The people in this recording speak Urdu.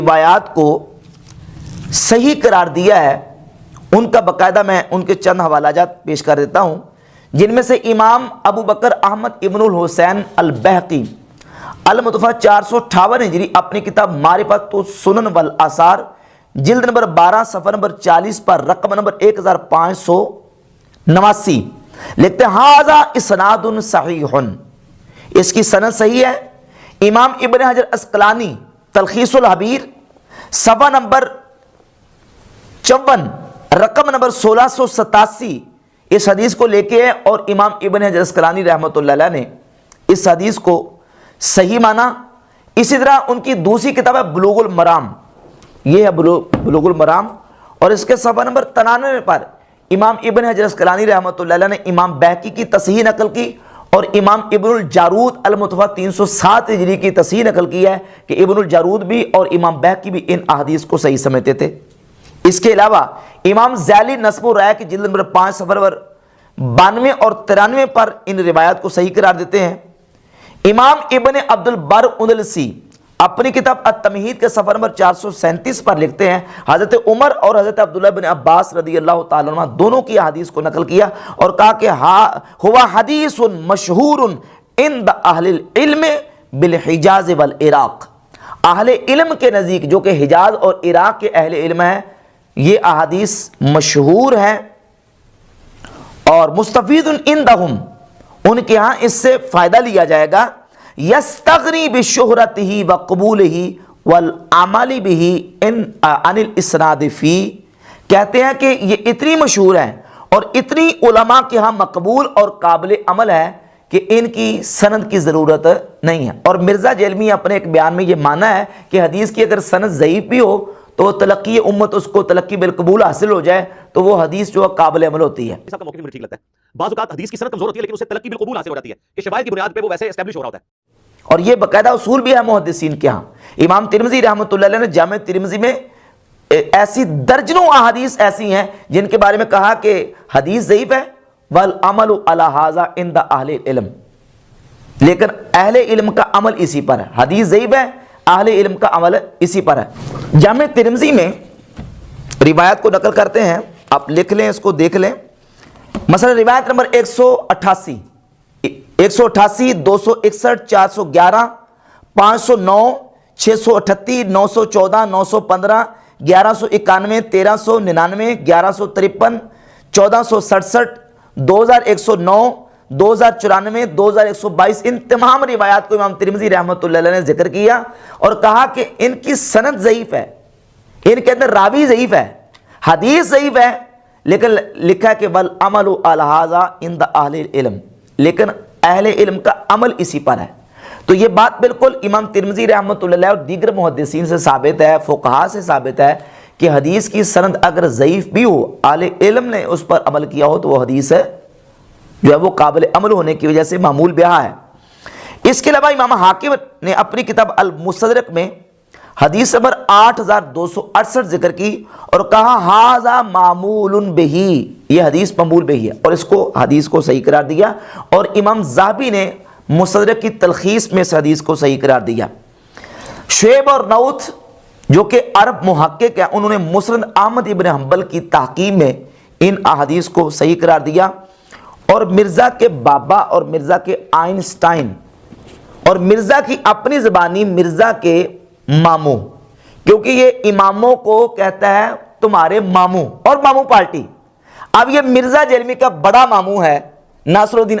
روایات کو صحیح قرار دیا ہے ان کا باقاعدہ میں ان کے چند حوالہ جات پیش کر دیتا ہوں، جن میں سے امام ابو بکر احمد ابن الحسین البہقی المتوفہ 458 ہجری اپنی کتاب معرفت السنن والآثار جلد نمبر 12 صفحہ نمبر 40 پر رقم نمبر 1589 لکھتے ہیں ھذا اسناد صحیح، اس کی سند صحیح ہے۔ امام ابن حجر اسقلانی تلخیص الحبیر صفحہ نمبر 54 رقم نمبر 1687 اس حدیث کو لے کے ہے، اور امام ابن حجر اسقلانی رحمۃ اللہ علیہ نے اس حدیث کو صحیح مانا۔ اسی طرح ان کی دوسری کتاب ہے بلوغ المرام، یہ ہے بلوغ المرام، اور اس کے صفحہ نمبر 93 پر امام ابن حجر اسقلانی رحمۃ اللہ علیہ نے امام بہقی کی تصحیح نقل کی، اور امام ابن الجارود المتوفہ 307 ہجری کی تصحیح نقل کی ہے کہ ابن الجارود بھی اور امام بہقی بھی ان احادیث کو صحیح سمجھتے تھے۔ اس کے علاوہ امام ذیلی نصب الرائے کی جلد نمبر 5 صفحہ نمبر 92 اور 93 پر ان روایات کو صحیح قرار دیتے ہیں۔ امام ابن عبد البر اندلسی اپنی کتاب التمہید کے صفحہ نمبر 437 پر لکھتے ہیں حضرت عمر اور حضرت عبداللہ بن عباس رضی اللہ تعالیٰ عنہ دونوں کی حدیث کو نقل کیا اور کہا کہ ہوا حدیث مشہور عند اہل العلم بالحجاز والعراق، اہل علم کے نزدیک جو کہ حجاز اور عراق کے اہل علم ہیں یہ احادیث مشہور ہیں، اور مستفید عندہم ان کے ہاں اس سے فائدہ لیا جائے گا، یستغنی بشہرتہ وقبولہ والعمل بہ عن الاسناد فی، کہتے ہیں کہ یہ اتنی مشہور ہیں اور اتنی علماء کے ہاں مقبول اور قابل عمل ہے کہ ان کی سند کی ضرورت نہیں ہے۔ اور مرزا جیلمی اپنے ایک بیان میں یہ مانا ہے کہ حدیث کی اگر سند ضعیف بھی ہو تو تلقی امت اس کو تلقی بالقبول حاصل ہو جائے تو وہ حدیث جو قابل عمل ہوتی ہے۔ اس کا موقف مجھے ٹھیک لگتا ہے، بعض اوقات حدیث کی سند کمزور ہوتی ہے لیکن اسے تلقی بالقبول حاصل ہو جاتی ہے کہ شواہد کی بنیاد پہ وہ ویسے اسٹیبلش ہو رہا ہوتا ہے، اور یہ باقاعدہ اصول بھی ہے محدثین کے ہاں۔ امام ترمذی رحمۃ اللہ علیہ نے جامع ترمذی میں ایسی درجنوں احادیث ایسی ہیں جن کے بارے میں کہا کہ حدیث ضعیف ہے، والعمل علی ھذا عند اہل العلم، لیکن اہل علم کا عمل اسی پر ہے۔ حدیث ضعیف ہے، اہل علم کا عمل اسی پر ہے۔ جامع ترمذی میں روایت کو نقل کرتے ہیں، آپ لکھ لیں، اس کو دیکھ لیں۔ مثلا روایت نمبر 188 261 411 509 638 914 915 1191 1399 1153 1467 2109 2094 2122 ان تمام روایات کو امام ترمذی رحمۃ اللہ علیہ نے ذکر کیا اور کہا کہ ان کی سند ضعیف ہے، ان کے اندر راوی ضعیف ہے، حدیث ضعیف ہے، لیکن لکھا ہے کہ والعمل علی ھذا عند اہل العلم، لیکن اہل علم کا عمل اسی پر ہے۔ تو یہ بات بالکل امام ترمذی رحمۃ اللہ علیہ اور دیگر محدثین سے ثابت ہے، فقہاء سے ثابت ہے کہ حدیث کی سند اگر ضعیف بھی ہو، اہل علم نے اس پر عمل کیا ہو تو وہ حدیث ہے جو ہے وہ قابل عمل ہونے کی وجہ سے معمول بہا ہے۔ اس کے علاوہ امام حاکم نے اپنی کتاب المستدرک میں حدیث نمبر 8268 ذکر کی اور کہا ھذا معمول بہ، یہ حدیث معمول بہ ہے، اور اس کو حدیث کو صحیح قرار دیا، اور امام ذہبی نے مستدرک کی تلخیص میں اس حدیث کو صحیح قرار دیا۔ شعیب اور نوت جو کہ عرب محقق ہیں انہوں نے مسند احمد ابن حنبل کی تحقیق میں ان احادیث کو صحیح قرار دیا، اور مرزا کے بابا اور مرزا کے آئنسٹائن اور مرزا کی اپنی زبانی مرزا کے ماموں، کیونکہ یہ اماموں کو کہتا ہے تمہارے ماموں اور ماموں پارٹی۔ اب یہ مرزا جیلمی کا بڑا ماموں ہے ناصر الدین